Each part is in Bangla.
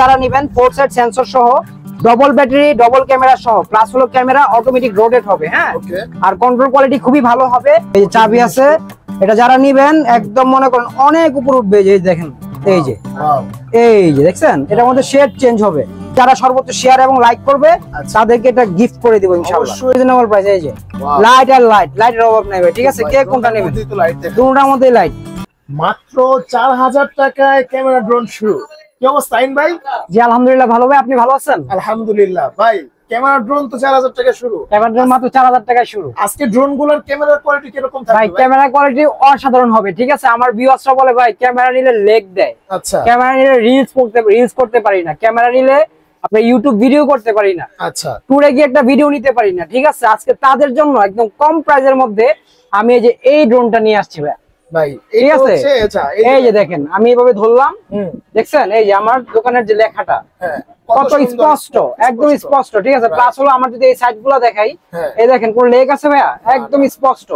যারা নেবেন 4 সেট সেন্সর সহ, ডবল ব্যাটারি, ডবল ক্যামেরা সহ, প্লাস হলো ক্যামেরা অটোমেটিক রোটেট হবে। হ্যাঁ, আর কন্ট্রোল কোয়ালিটি খুবই ভালো হবে। এই যে চাবি আছে, এটা যারা নেবেন একদম মনে করেন অনেক উপর উঠবে। এই দেখেন, এই যে দেখছেন, এটার মধ্যে শেড চেঞ্জ হবে। যারা সর্বোচ্চ শেয়ার এবং লাইক করবে তাদেরকে এটা গিফট করে দিব ইনশাআল্লাহ। Reasonable price. এই যে লাইট আর লাইটের অভাব নাই ভাই, ঠিক আছে? কে কোনটা নেবেন? দুটোর মধ্যে লাইট। মাত্র 4000 টাকায় ক্যামেরা ড্রোন শুরু। কি অবস্থা আইন ভাই? জি আলহামদুলিল্লাহ ভালো ভাই, আপনি ভালো আছেন? আলহামদুলিল্লাহ ভাই, ক্যামেরা ড্রোন তো 4000 টাকা শুরু। ক্যামেরা ড্রোন মাত্র 4000 টাকায় শুরু। আজকে ড্রোন গুলোর ক্যামেরার কোয়ালিটি কিরকম থাকবে ভাই? ক্যামেরা কোয়ালিটি অসাধারণ হবে, ঠিক আছে? আমার ভিউয়ার্সরা বলে ভাই ক্যামেরা নিলে লেগ দেয়। আচ্ছা, ক্যামেরা নিলে রিলস করতে পারি না, ক্যামেরা নিলে আপনি ইউটিউব ভিডিও করতে পারি না, আচ্ছা, টুরে গিয়ে একটা ভিডিও নিতে পারি না, ঠিক আছে? আজকে তাদের জন্য একদম কম প্রাইসের মধ্যে আমি এই যে এই ড্রোনটা নিয়ে আসছি ভাই। ভাই ঠিক আছে, আচ্ছা, এই যে দেখেন আমি এভাবে ধরলাম, দেখছেন? এই যে আমার দোকানের যে লেখাটা কত স্পষ্ট, একদম স্পষ্ট, ঠিক আছে? প্লাস হলো আমার যদি এই সাইডগুলো দেখাই, এই দেখেন কোন লেগ আছে ভাইয়া, একদম স্পষ্ট।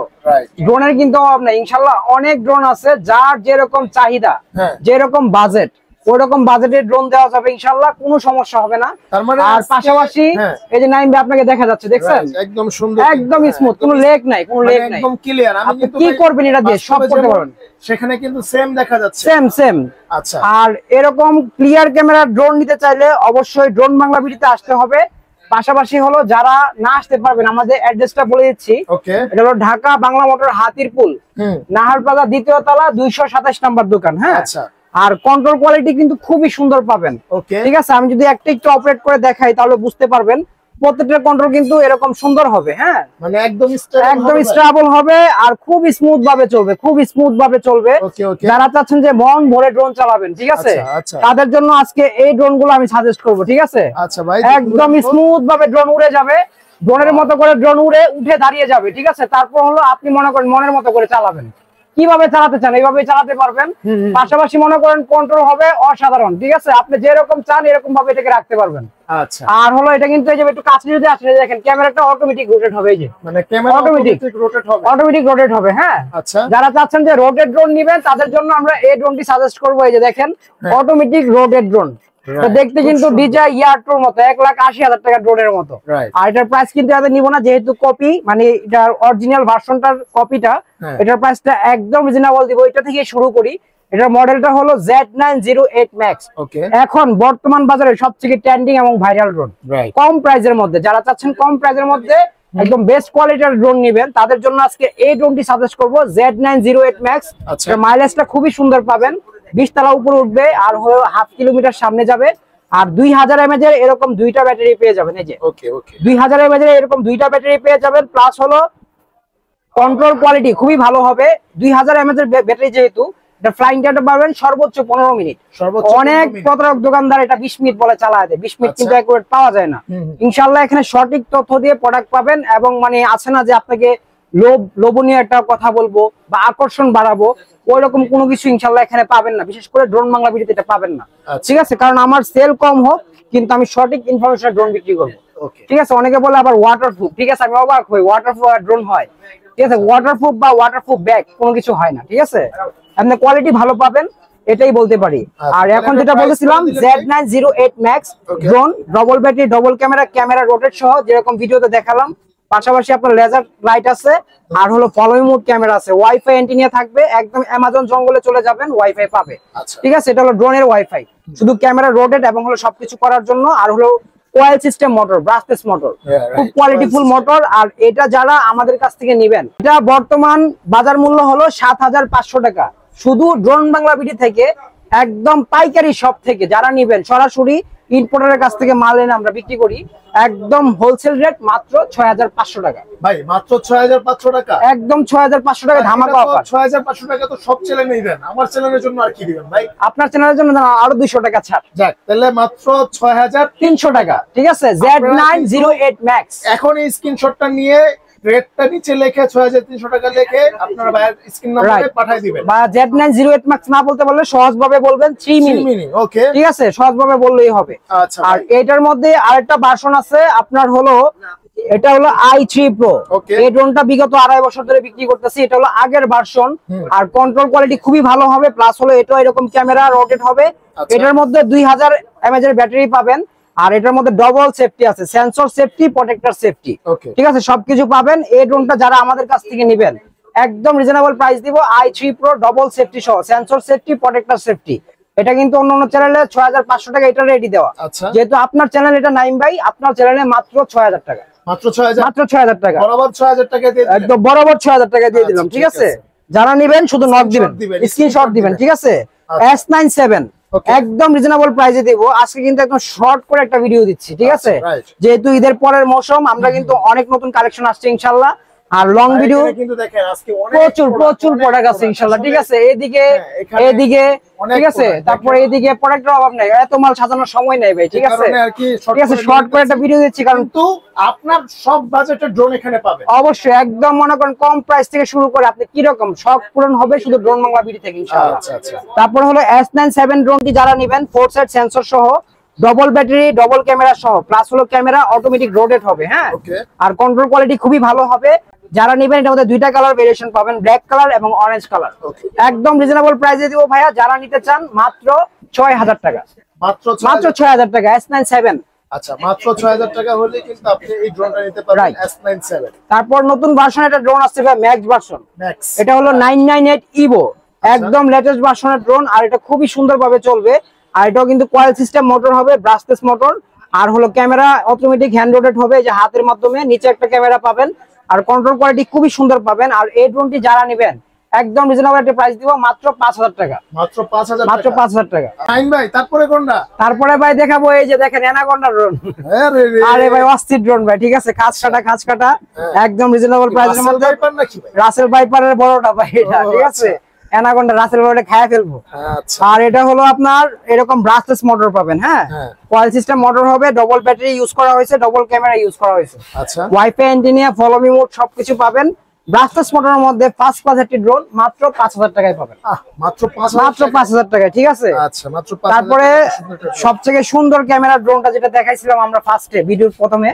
ড্রোনের কিন্তু অভাব নাই ইনশাআল্লাহ। অনেক ড্রোন আছে, যার যেরকম চাহিদা, যেরকম বাজেট, ওরকম বাজেটের ড্রোন দেওয়া যাবে ইনশাআল্লাহ, কোনো সমস্যা হবে না। আর পাশাপাশি এই যে নাইম ভাই আপনাকে দেখা যাচ্ছে, দেখছেন? একদম সুন্দর, একদম স্মুথ, কোনো লেগ নাই, কোনো লেগ নাই, একদম ক্লিয়ার। আমি কিন্তু কি করবেন এটা দিয়ে সব করতে পারবেন। সেখানে কিন্তু সেম দেখা যাচ্ছে, সেম। আচ্ছা, আর এরকম ক্লিয়ার ক্যামেরা ড্রোন নিতে চাইলে অবশ্যই ড্রোন বাংলা ভিডিওতে আসতে হবে। পাশাপাশি হলো যারা না আসতে পারবেন, আমাদের অ্যাড্রেসটা বলে দিচ্ছি। এটা হলো ঢাকা বাংলা মোটর হাতিরপুল, নাহার প্লাজা 2য় তলা 227 নম্বর দোকান। হ্যাঁ, আচ্ছা। আর কন্ট্রোল কোয়ালিটি কিন্তু খুবই সুন্দর পাবেন, ঠিক আছে? আমি যদি একটা একটু অপারেট করে দেখাই তাহলে বুঝতে পারবেন প্রত্যেকটা কন্ট্রোল কিন্তু এরকম সুন্দর হবে। হ্যাঁ, মানে একদম স্টেবল হবে আর খুব স্মুথ ভাবে চলবে, খুব স্মুথ ভাবে চলবে। যারা চাচ্ছেন যে মন ভরে ড্রোন চালাবেন, ঠিক আছে, তাদের জন্য আজকে এই ড্রোন গুলো আমি সাজেস্ট করবো, ঠিক আছে? আচ্ছা ভাই, একদম স্মুথ ভাবে ড্রোন উড়ে যাবে, ড্রোনের মতো করে ড্রোন উঠে দাঁড়িয়ে যাবে, ঠিক আছে? তারপর হলো আপনি মনে করেন মনের মতো করে চালাবেন, কিভাবে চালাতে চান এইভাবে চালাতে পারবেন। পাশাপাশি মনে করেন কন্ট্রোল হবে অসাধারণ, ঠিক আছে? আপনি যেরকম চান এরকম ভাবে এটাকে রাখতে পারবেন। আচ্ছা, আর হলো এটা কিন্তু এই যে একটু কাছে যদি আসলে দেখেন ক্যামেরাটা অটোমেটিক রোটেট হবে। এই যে মানে ক্যামেরা অটোমেটিক রোটেট হবে। হ্যাঁ, আচ্ছা। যারা চাচ্ছেন যে রোটেট ড্রোন নেবেন তাদের জন্য আমরা এই ড্রোনটি সাজেস্ট করব। এই যে দেখেন অটোমেটিক রোটেট ড্রোন, দেখতে কিন্তু ডিজে ইয়ারটোর মতো 1,80,000 টাকা ড্রোনের মতো। আর এটার প্রাইস কিন্তু এত নিব না, যেহেতু কপি, মানে এটার অরিজিনাল ভার্সনটার কপিটা, এটার প্রাইসটা একদম রিজনেবল দিব। এটা থেকে শুরু করি। এটার মডেলটা হলো Z908 Max। এখন বর্তমান বাজারে সবথেকে ট্রেন্ডিং এবং ভাইরাল ড্রোন, কম প্রাইসের মধ্যে। যারা চাচ্ছেন কম প্রাইসের মধ্যে একদম বেস্ট কোয়ালিটির ড্রোন নেবেন তাদের জন্য আজকে এই ড্রোনটি সাজেস্ট করব, Z908 Max। এর মাইলেজটা খুবই সুন্দর পাবেন, 20 তলা উপরে উঠবে আর হলো 1/2 কিলোমিটার সামনে যাবে। আর 2000 mAh এর এরকম দুইটা ব্যাটারি পেয়ে যাবেন। এই যে 2000 mAh এর এরকম দুইটা ব্যাটারি পেয়ে যাবেন। প্লাস হলো কন্ট্রোল কোয়ালিটি খুবই ভালো হবে। 2000 mAh এর ব্যাটারি, যেহেতু এটা ফ্লাইং টাইম পাবেন সর্বোচ্চ 15 মিনিট। অনেক প্রতারক দোকানদার এটা 20 মিনিট বলে চালায় দেয়, 20 মিনিট কিন্তু অ্যাকুরেট পাওয়া যায় না। ইনশাআল্লাহ এখানে সঠিক তথ্য দিয়ে প্রোডাক্ট পাবেন। এবং মানে আছে না যে আপনাকে লোভনীয় একটা কথা বলবো বা আকর্ষণ বাড়াবো, ওইরকম কোনো কিছু ইনশাআল্লাহ এখানে পাবেন না। বিশেষ করে ড্রোন বাংলা ভিডিওতে এটা পাবেন না, ঠিক আছে? কারণ আমার সেল কম হোক কিন্তু আমি সঠিক ইনফরমেশন ড্রোন বিক্রি করবো, ঠিক আছে? অনেকে বলে আবার ওয়াটারপ্রুফ, ঠিক আছে? আমি অবাক হই, ওয়াটারপ্রুফ ড্রোন হয়, ঠিক আছে? ওয়াটারপ্রুফ বা ওয়াটারপ্রুফ ব্যাগ কোনো কিছু হয় না, ঠিক আছে? আপনি কোয়ালিটি ভালো পাবেন, এটাই বলতে পারি। আর এখন যেটা বলেছিলাম Z908 Max drone, double battery, double camera rotate সহ, যেরকম ভিডিওতে দেখালাম। পাশাপাশি আপনার লেজার লাইট আছে, আর হলো ফলোইং মোড ক্যামেরা আছে, ওয়াইফাই অ্যান্টেনা থাকবে। একদম অ্যামাজন জঙ্গলে চলে যাবেন, ওয়াইফাই পাবে, ঠিক আছে? এটা হলো ড্রোনের ওয়াইফাই, শুধু ক্যামেরা রোটেট এবং হলো সবকিছু করার জন্য। আর হলো coil system motor, brushless motor, খুব কোয়ালিটিফুল মোটর। আর এটা যারা আমাদের কাছ থেকে নেবেন, এটা বর্তমান বাজার মূল্য হলো 7500 টাকা শুধু ড্রোন বাংলা ভিডিও থেকে। একদম পাইকারি শপ থেকে যারা নেবেন, সরাসরি ইম্পোর্টারের কাছ থেকে মাল এনে আমরা বিক্রি করি, একদম হোলসেল রেট মাত্র 6500 টাকা। ভাই মাত্র 6500 টাকা, একদম 6500 টাকা ধামাকা অফার। 6500 টাকা তো সব চ্যানেলেই দেন, আমার চ্যানেলের জন্য আর কি দিবেন ভাই? আপনার চ্যানেলের জন্য আরো 200 টাকা ছাড়। যাক, তাহলে মাত্র 6300 টাকা, ঠিক আছে? Z908 Max। এখন এই স্ক্রিনশটটা নিয়ে রেটটা নিচে লিখে 6300 টাকা লিখে আপনারা ভাইয়ের স্ক্রিন নম্বরে পাঠিয়ে দিবেন। বা Z908 Max না বলতে পারলে সহজভাবে বলবেন 3 মিনি, ওকে, ঠিক আছে? সহজভাবে বললেই হবে। আচ্ছা, আর এটার মধ্যে আরেকটা ভার্সন আছে আপনার, হলো এটা হলো i3 Pro। এই ড্রোনটা বিগত 2.5 বছর ধরে বিক্রি করতেছি। এটা হলো আগের ভার্সন। আর কন্ট্রোল কোয়ালিটি খুবই ভালো হবে। প্লাস হলো এটা এরকম ক্যামেরা রোটেট হবে, এটার মধ্যে 2000 mAh এর ব্যাটারি পাবেন, আর এটার মধ্যে ডবল সেফটি আছে, সেন্সর সেফটি, প্রোটেক্টর সেফটি, ঠিক আছে, সবকিছু পাবেন। এই ড্রোনটা যারা আমাদের কাছ থেকে নেবেন একদম রিজনেবল প্রাইস দিব, i3 Pro ডবল সেফটি সহ, সেন্সর সেফটি, প্রোটেক্টর সেফটি। এটা কিন্তু অন্যান্য চ্যানেলে 6500 টাকা এটা রেডি দেওয়া, যেহেতু আপনার চ্যানেল এটা নাইম ভাই, আপনার চ্যানেলে মাত্র 6000 টাকা, মাত্র 6000, মাত্র 6000 টাকা, বরাবর 6000 টাকা দিয়ে দিলাম, একদম বরাবর 6000 টাকা দিয়ে দিলাম, ঠিক আছে। যারা নেবেন শুধু নক দিবেন, স্ক্রিনশট দিবেন, ঠিক আছে। S97 একদম রিজনেবল প্রাইসে দেব। আজকে কিন্তু একদম শর্ট করে একটা ভিডিও দিচ্ছি, ঠিক আছে, যেহেতু ঈদের পরের মৌসুম, আমরা কিন্তু অনেক নতুন কালেকশন আসছে ইনশাআল্লাহ, আর লং ভিডিও কিন্তু দেখেন আজকে প্রচুর প্রোডাক্ট আছে ইনশাআল্লাহ, ঠিক আছে। এদিকে ঠিক আছে, তারপরে এদিকে প্রোডাক্টের অভাব নাই, এত মাল সাজানোর সময় নাই ভাই, ঠিক আছে, ঠিক আছে, শর্ট করে একটা ভিডিও দিচ্ছি, কারণ তো আপনার সব বাজেটের ড্রোন এখানে পাবেন অবশ্যই, একদম মনে করেন কম প্রাইস থেকে শুরু করে আপনি কি রকম শখ পূরণ হবে শুধু ড্রোন বাংলা ভিডিও থেকে ইনশাআল্লাহ। তারপর হলো S97 ড্রোনটি যারা নেবেন 4 সাইড সেন্সর সহ, ডবল ব্যাটারি, ডবল ক্যামেরা সহ, প্লাস হলো ক্যামেরা অটোমেটিক রোটেট হবে, হ্যাঁ, আর কন্ট্রোল কোয়ালিটি খুবই ভালো হবে। যারা নেবেন এটার মধ্যে দুইটা কালার ভেরিয়েশন পাবেন, ব্ল্যাক কালার এবং অরেঞ্জ কালার, একদম রিজনেবল প্রাইসে দিব ভাইয়া। যারা নিতে চান মাত্র 6000 টাকা, মাত্র 6000 টাকা S97। আচ্ছা, মাত্র 6000 টাকা হলে কিন্তু আপনি এই ড্রোনটা নিতে পারবেন S97। তারপর নতুন ভার্সন একটা ড্রোন আসছে ভাই, ম্যাক্স ভার্সন, এটা হলো 998 ইভো, একদম লেটেস্ট ভার্সনের ড্রোন, আর এটা খুবই সুন্দরভাবে চলবে। আর এটাও কিন্তু কয়েল সিস্টেম মোটর হবে, ব্রাশলেস মোটর, আর হলো ক্যামেরা অটোমেটিক হ্যান্ড রোটেট হবে, যে হাতের মাধ্যমে নিচে একটা ক্যামেরা পাবেন, আর কন্ট্রোল কোয়ালিটি খুবই সুন্দর পাবেন। আর এই ড্রোনটি যারা নেবেন একদম রিজনেবল একটা প্রাইস দিব, মাত্র 5000 টাকা, মাত্র 5000, মাত্র 5000 টাকা। ফাইন ভাই, তারপরে কোনটা? তারপরে ভাই দেখাবো এই যে দেখেন অ্যানাকোন্ডা ড্রোন, আরে ভাই অস্থির ড্রোন ভাই, ঠিক আছে, খাঁজ কাটা একদম রিজনেবল প্রাইসের মধ্যে, রাসেল ভাইপারের বড়টা ভাই এটা, ঠিক আছে, অ্যানাকোন্ডা রাসেল ভাইপারটা খায় ফেলবো। আর এটা হলো আপনার এরকম ব্রাশলেস মোটর পাবেন, হ্যাঁ, কয়েল সিস্টেম মোটর হবে, ডবল ব্যাটারি ইউজ করা হয়েছে, ডবল ক্যামেরা ইউজ করা হয়েছে, আচ্ছা, wifi antenna, follow me mode সবকিছু পাবেন। ব্রাশলেস মোটরের মধ্যে ফার্স্ট ক্লাস একটি ড্রোন মাত্র 5000 টাকায় পাবেন, মাত্র 5000 টাকায়, ঠিক আছে। আচ্ছা, মাত্র 5000। তারপরে সবথেকে সুন্দর ক্যামেরা ড্রোনটা যেটা দেখাইছিলাম আমরা ফার্স্টে ভিডিওর প্রথমে,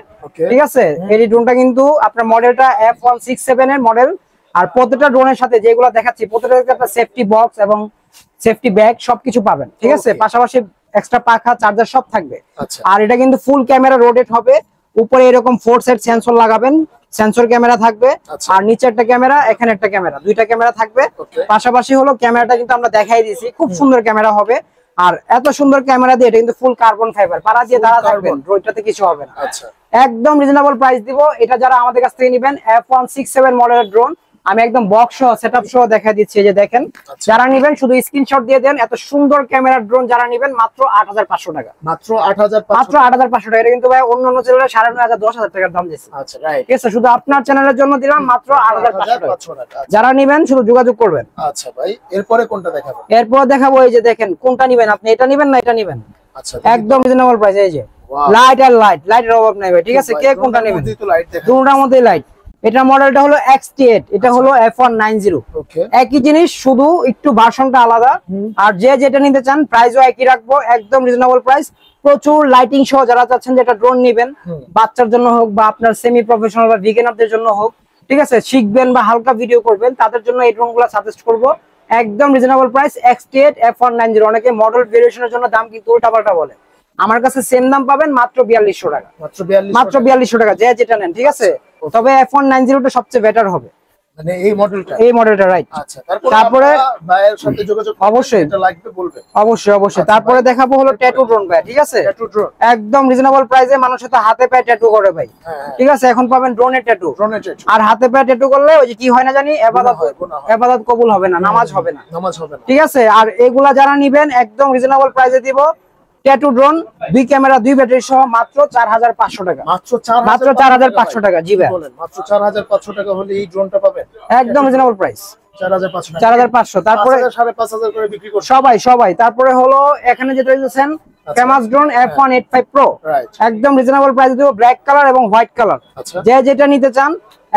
ঠিক আছে, এই ড্রোনটা কিন্তু আপনার মডেলটা F167 এর মডেল, আর প্রত্যেকটা ড্রোনের সাথে যেগুলো দেখাচ্ছি প্রত্যেকটা একটা সেফটি বক্স এবং সেফটি ব্যাগ সবকিছু পাবেন, ঠিক আছে, পাশাপাশি এক্সট্রা পাখা, চার্জার সব থাকবে। আর এটা কিন্তু ফুল ক্যামেরা রোটেট হবে, উপরে এরকম 4 সাইড সেন্সর লাগাবেন, সেন্সর ক্যামেরা থাকবে, আর নিচে একটা ক্যামেরা, এখানে একটা ক্যামেরা, দুইটা ক্যামেরা থাকবে। পাশাপাশি হলো ক্যামেরাটা কিন্তু আমরা দেখাই দিয়েছি, খুব সুন্দর ক্যামেরা হবে, আর এত সুন্দর ক্যামেরা দিয়ে এটা কিন্তু ফুল কার্বন ফাইবার, পাড়া দিয়ে দাঁড়া থাকবেন, ড্রোনটাতে কিছু হবে না, একদম রিজনেবল প্রাইস দিব। এটা যারা আমাদের কাছ থেকে নেবেন F167 মডেলের ড্রোন, আমি একদম বক্স সহ সেটআপ সহ দেখা দিচ্ছি, এই যে দেখেন, যারা নেবেন শুধু স্ক্রিনশট দিয়ে দেন। এত সুন্দর ক্যামেরার ড্রোন যারা নেবেন মাত্র 8500 টাকা, মাত্র 8500 টাকা। এটা কিন্তু ভাই অন্যান্য চ্যানেলে 9500 10000 টাকার দাম দিচ্ছে, আচ্ছা, রাইট, ঠিক আছে, শুধু আপনার চ্যানেলের জন্য দিলাম মাত্র 8500 টাকা। যারা নেবেন শুধু যোগাযোগ করবেন। আচ্ছা ভাই, এরপরে কোনটা দেখাবো? এরপর দেখাবো এই যে দেখেন, কোনটা নেবেন আপনি, এটা নেবেন না এটা নেবেন, আচ্ছা, একদম রিজনেবল প্রাইস। এই যে লাইট, আর লাইটের অভাব নাই ভাই, ঠিক আছে, কে কোনটা নেবেন, দুটোর মধ্যে লাইট। এটা মডেলটা হলো X8, এটা হলো F190, একই জিনিস, শুধু একটু ভার্সনটা আলাদা। আর যে যেটা নিতে চান প্রাইসও একই রাখবো, একদম রিজনেবল প্রাইস, প্রচুর লাইটিং সহ। যারা চাচ্ছেন যে একটা ড্রোন নেবেন বাচ্চার জন্য হোক বা আপনার সেমি প্রফেশনাল বা বিগিনারদের জন্য হোক, ঠিক আছে, শিখবেন বা হালকা ভিডিও করবেন, তাদের জন্য এই ড্রোনগুলো সাজেস্ট করবো, একদম রিজনেবল প্রাইস। X8 F190, অনেকে মডেল ভেরিয়েশনের জন্য দাম কিন্তু উল্টাপাল্টা বলে, আমার কাছে সেম দাম পাবেন মাত্র 4200 টাকা, মাত্র 4200 টাকা, যে যেটা নেন, ঠিক আছে। তবে F190টা সবচেয়ে বেটার হবে, মানে এই মডেলটা রাইট। আচ্ছা, তারপরে ভাইয়ের সাথে যোগাযোগ অবশ্যই, এটা লাগবে বলবেন, অবশ্যই। তারপরে দেখাবো হলো ট্যাটু ড্রোন ভাই, ঠিক আছে, একদম রিজনেবল প্রাইসে, মানুষ তো হাতে পায়ে ট্যাটু করে ভাই, ঠিক আছে, এখন পাবেন ড্রোনের ট্যাটু। আর হাতে পায়ে ট্যাটু করলে ওই যে কি হয় না জানি, ইবাদত কবুল হবে না, নামাজ হবে না, ঠিক আছে। আর এগুলা যারা নিবেন একদম রিজনেবল প্রাইসে দিব। ট্যাটু ড্রোন, দুই ক্যামেরা, দুই ব্যাটারি সহ মাত্র 4500 টাকা, মাত্র 4500 টাকা। জি ভাই, মাত্র 4500 টাকা হলে এই ড্রোনটা পাবেন, একদম রিজনেবল প্রাইস, 4500। তারপরে 5500 করে বিক্রি করছে সবাই। তারপরে হলো এখানে যেটা দেখছেন ফেমাস ড্রোন F185 Pro, একদম রিজনেবল প্রাইস দিব, ব্ল্যাক কালার এবং হোয়াইট কালার, যে যেটা নিতে চান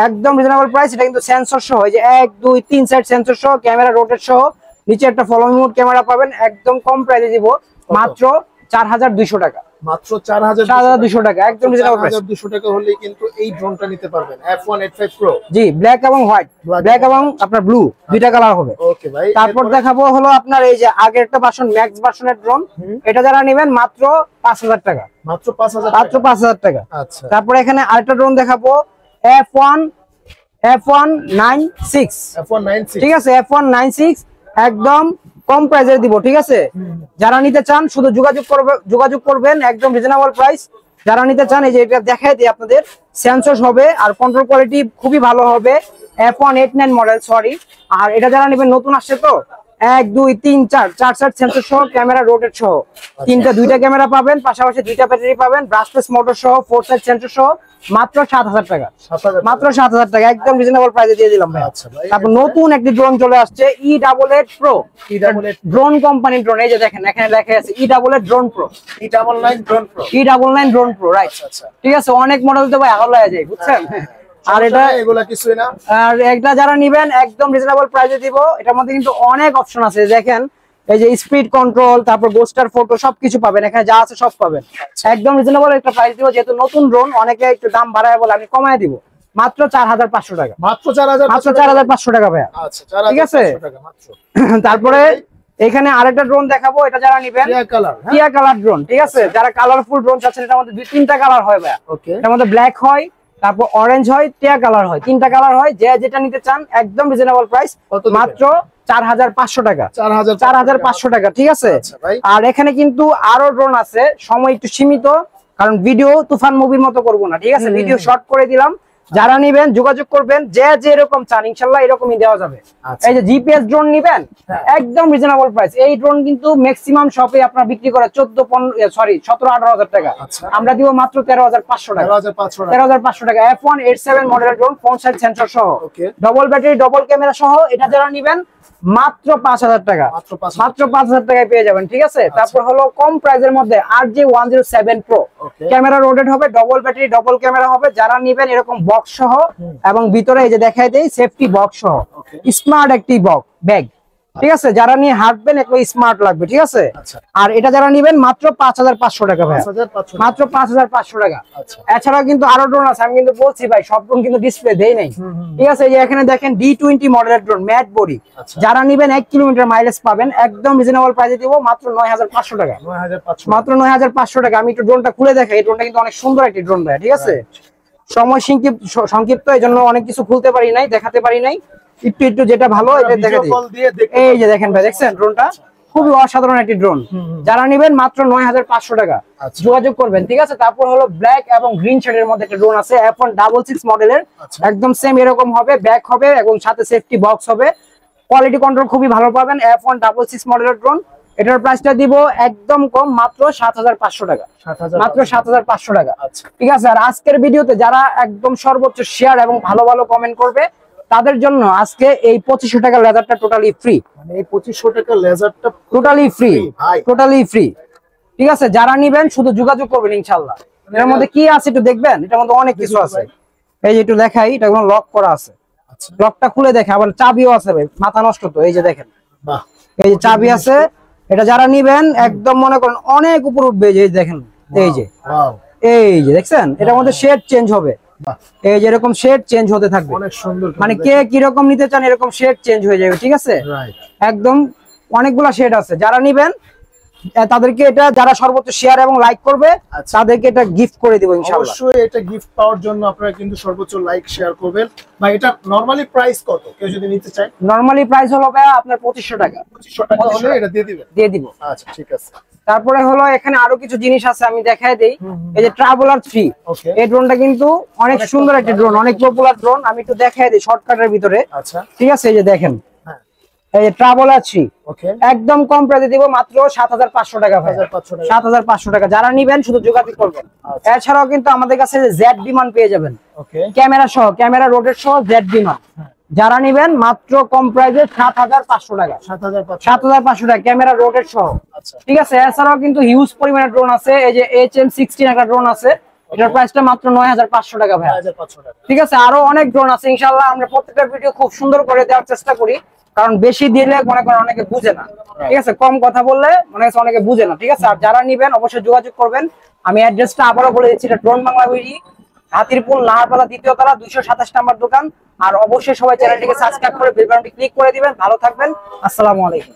একদম রিজনেবল প্রাইস। এটা কিন্তু সেন্সর সহ, এই যে 1 2 3 সাইড সেন্সর সহ, ক্যামেরা রোটেট সহ, নিচে একটা ফলো মি মোড ক্যামেরা পাবেন, একদম কম প্রাইসে দিব, মাত্র 4200 টাকা, মাত্র 4200 টাকা, একদম রিজনেবল প্রাইস। 4200 টাকা হলেই কিন্তু এই ড্রোনটা নিতে পারবেন F185 Pro। জি, ব্ল্যাক এবং হোয়াইট, ব্ল্যাক এবং আপনার ব্লু দুইটা কালার হবে। ওকে ভাই, তারপর দেখাবো হলো আপনার এই যে আগের একটা ভার্সন ম্যাক্স ভার্সনের ড্রোন, এটা যারা নেবেন মাত্র 5000 টাকা, মাত্র 5000 মাত্র 5000 টাকা। আচ্ছা, তারপর এখানে আরেকটা ড্রোন দেখাবো F196, ঠিক আছে, F196 একদম কম প্রাইসে দিব, ঠিক আছে। যারা নিতে চান শুধু যোগাযোগ করবেন, একদম রিজনেবল প্রাইস। যারা নিতে চান এই যে এটা দেখাই দিই আপনাদের, সেন্সর হবে আর কন্ট্রোল কোয়ালিটি খুবই ভালো হবে, F189 মডেল, সরি। আর এটা যারা নেবেন নতুন আসছে তো, 1 2 3 4 সাইড সেন্সর সহ, ক্যামেরা রোটেট সহ, দুইটা ক্যামেরা পাবেন, পাশাপাশি দুইটা ব্যাটারি পাবেন, ব্রাশলেস মোটর সহ, 4 সাইড সেন্সর সহ, মাত্র 7000 টাকা, মাত্র 7000 টাকা, একদম রিজনেবল প্রাইসে দিয়ে দিলাম ভাই। তারপর নতুন একটি ড্রোন চলে আসছে, E88 Pro, drone company drone. এই যে দেখেন এখানে লেখা আছে E88 drone pro, E99 drone pro, right. ঠিক আছে, অনেক মডেল তো ভাই আগলা যায়, বুঝছেন। আর এটা এগুলা কিছুই না। আর একটা যারা নেবেন একদম রিজনেবল প্রাইসে দিব। এটার মধ্যে কিন্তু অনেক অপশন আছে, দেখেন এই যে স্পিড কন্ট্রোল, তারপর গোস্টার ফটো সবকিছু পাবেন এখানে, যা আছে সব পাবেন। একদম রিজনেবল একটা প্রাইস দিব, যেহেতু নতুন ড্রোন অনেকে একটু দাম বাড়ায় বলে আমি কমায় দিব, মাত্র 4500 টাকা, মাত্র 4500 টাকা ভাইয়া। আচ্ছা, ঠিক আছে। তারপরে এখানে আরেকটা ড্রোন দেখাবো, এটা যারা নেবেন টিয়া কালার ড্রোন, ঠিক আছে। যারা কালারফুল ড্রোন চাচ্ছেন, এটার মধ্যে 2-3টা কালার হয় ভাইয়া। এটার মধ্যে ব্ল্যাক হয়, তারপর অরেঞ্জ হয়, টিয়া কালার হয়, 3টা কালার হয়। যে যেটা নিতে চান একদম রিজনেবল প্রাইস, মাত্র 4500 টাকা, 4500 টাকা, ঠিক আছে। আর এখানে কিন্তু আরো ড্রোন আছে, সময় একটু সীমিত, কারণ ভিডিও তুফান মুভির মতো করবো না, ঠিক আছে, ভিডিও শর্ট করে দিলাম। যারা নিবেন যোগাযোগ করবেন, যে যেরকম চান ইনশাআল্লাহ এরকমই দেওয়া যাবে। এই যে জিপিএস ড্রোন নিবেন একদম রিজনেবল প্রাইস। এই ড্রোন কিন্তু ম্যাক্সিমাম শপে আপনার বিক্রি করে 17-18 হাজার টাকা, আমরা দিব মাত্র 13500 টাকা, 13500 টাকা। F187 মডেলের ড্রোন, ফ্রন্ট সাইড সেন্সর সহ, ডবল ব্যাটারি, ডবল ক্যামেরা সহ। এটা যারা নিবেন মাত্র 5000 টাকা, মাত্র 5000 টাকায় পেয়ে যাবেন, ঠিক আছে। তারপর হলো কম প্রাইসের মধ্যে RJ107 Pro, ক্যামেরা রোটেট হবে, ডবল ব্যাটারি, ডবল ক্যামেরা হবে। যারা নিবেন এরকম বক্স সহ, এবং ভিতরে এই যে দেখাই দেই সেফটি বক্স সহ, স্মার্ট একটি ব্যাগ, ঠিক আছে। যারা নিয়ে হাঁটবেন একটু স্মার্ট লাগবে, ঠিক আছে। আর এটা যারা নিবেন মাত্র 5500 টাকা ভাই, মাত্র 5500 টাকা। এছাড়াও কিন্তু আরো ড্রোন আছে, আমি কিন্তু বলছি ভাই সব ড্রোন কিন্তু ডিসপ্লে দেই নাই, ঠিক আছে। এই যে এখানে দেখেন D20 মডেলের ড্রোন, ম্যাট বডি। যারা নিবেন 1 কিলোমিটার মাইলেজ পাবেন, একদম রিজনেবল প্রাইসে দিব, মাত্র 9500 টাকা, মাত্র 9500 টাকা। আমি একটু ড্রোনটা খুলে দেখাই, এই ড্রোনটা কিন্তু অনেক সুন্দর একটি ড্রোন ভাই, ঠিক আছে। সময় সংক্ষিপ্ত, এই জন্য অনেক কিছু খুলতে পারি নাই, দেখাতে পারি নাই। একটু যেটা ভালো এটা দেখে দিই। এই যে দেখেন ভাই, দেখছেন ড্রোনটা খুবই অসাধারণ একটি ড্রোন। যারা নেবেন মাত্র 9500 টাকা, যোগাযোগ করবেন, ঠিক আছে। তারপর হলো ব্ল্যাক এবং গ্রিন শেডের মধ্যে একটা ড্রোন আছে, F166 মডেলের, একদম সেম এরকম হবে, ব্যাক হবে এবং সাথে সেফটি বক্স হবে, কোয়ালিটি কন্ট্রোল খুবই ভালো পাবেন। F166 মডেলের ড্রোন, এটার প্রাইসটা দিব একদম কম, মাত্র 7500 টাকা, মাত্র 7500 টাকা, ঠিক আছে। আর আজকের ভিডিওতে যারা একদম সর্বোচ্চ শেয়ার এবং ভালো ভালো কমেন্ট করবে, তাদের জন্য আজকে এই 2500 টাকা লেজারটা টোটালি ফ্রি, মানে এই 2500 টাকা লেজারটা টোটালি ফ্রি, ঠিক আছে। যারা নিবেন শুধু যোগাযোগ করবেন ইনশাআল্লাহ। এর মধ্যে কি আছে একটু দেখবেন, এটার মধ্যে অনেক কিছু আছে। এই যে একটু দেখাই, এটা কোনো লক করা আছে, লকটা খুলে দেখে, আবার চাবিও আছে ভাই, মাথা নষ্ট তো। এই যে দেখেন, এই যে চাবি আছে। এটা যারা নিবেন একদম মনে করেন অনেক উপর উঠবে। এই যে দেখেন, এই যে দেখছেন, এটার মধ্যে শেড চেঞ্জ হবে, এই যে এরকম শেড চেঞ্জ হতে থাকবে, অনেক সুন্দর। মানে কে কিরকম নিতে চান এরকম শেড চেঞ্জ হয়ে যাবে, ঠিক আছে। একদম অনেকগুলা শেড আছে। যারা নিবেন তাদেরকে এটা, যারা সর্বোচ্চ শেয়ার এবং লাইক করবে তাদেরকে এটা গিফট করে দিব ইনশাআল্লাহ। অবশ্যই এটা গিফট পাওয়ার জন্য আপনারা কিন্তু সর্বোচ্চ লাইক শেয়ার করবেন। ভাই এটা নরমালি প্রাইস কত, কেউ যদি নিতে চায়? নরমালি প্রাইস হলো ভাই আপনার 2500 টাকা, 2500 টাকা হলে এটা দিয়ে দিব। আচ্ছা, ঠিক আছে। তারপরে হলো এখানে আরো কিছু জিনিস আছে, আমি দেখাই দেই। এই যে ট্রাভেলার 3, এই ড্রোনটা কিন্তু অনেক সুন্দর একটা ড্রোন, অনেক পপুলার ড্রোন। আমি একটু দেখাই দিই শর্টকাটের ভিতরে, আচ্ছা, ঠিক আছে। এই যে দেখেন, এই যে ট্রাভেলার 3, একদম কম প্রাইসে দিব, মাত্র 7500 টাকা ভাই, 7500 টাকা। যারা নিবেন শুধু যোগাযোগ করবেন। এছাড়াও কিন্তু আমাদের কাছে জেড বিমান পেয়ে যাবেন, ক্যামেরা সহ, ক্যামেরা রোটেট সহ জেড বিমান। যারা নিবেন মাত্র কম প্রাইসে 7500 টাকা, 7500 টাকা, ক্যামেরা রোটেট সহ, ঠিক আছে। এছাড়াও কিন্তু হিউজ পরিমাণে ড্রোন আছে। এই যে HM16 একটা ড্রোন আছে, এটার প্রাইসটা মাত্র 9500 টাকা ভাই। 9500 টাকা। ঠিক আছে, আরো অনেক ড্রোন আছে ইনশাআল্লাহ, আমরা প্রত্যেকটা ভিডিও খুব সুন্দর করে দেওয়ার চেষ্টা করি, কারণ বেশি দিলে মনে করেন অনেকে বুঝে না। ঠিক আছে, কম কথা বললে মনে হচ্ছে অনেকে বুঝে না। ঠিক আছে, আর যারা নিবেন অবশ্যই যোগাযোগ করবেন। আমি অ্যাড্রেসটা আবারও বলে দিচ্ছি, এটা ড্রোন বাংলা বিডি, হাতিরপুল, নাহারপাড়া, 2য় তলা, 227 নম্বর দোকান। আর অবশ্যই সবাই চ্যানেলটিকে সাবস্ক্রাইব করে বেল বাটনটি ক্লিক করে দিবেন। ভালো থাকবেন, আসসালামু আলাইকুম।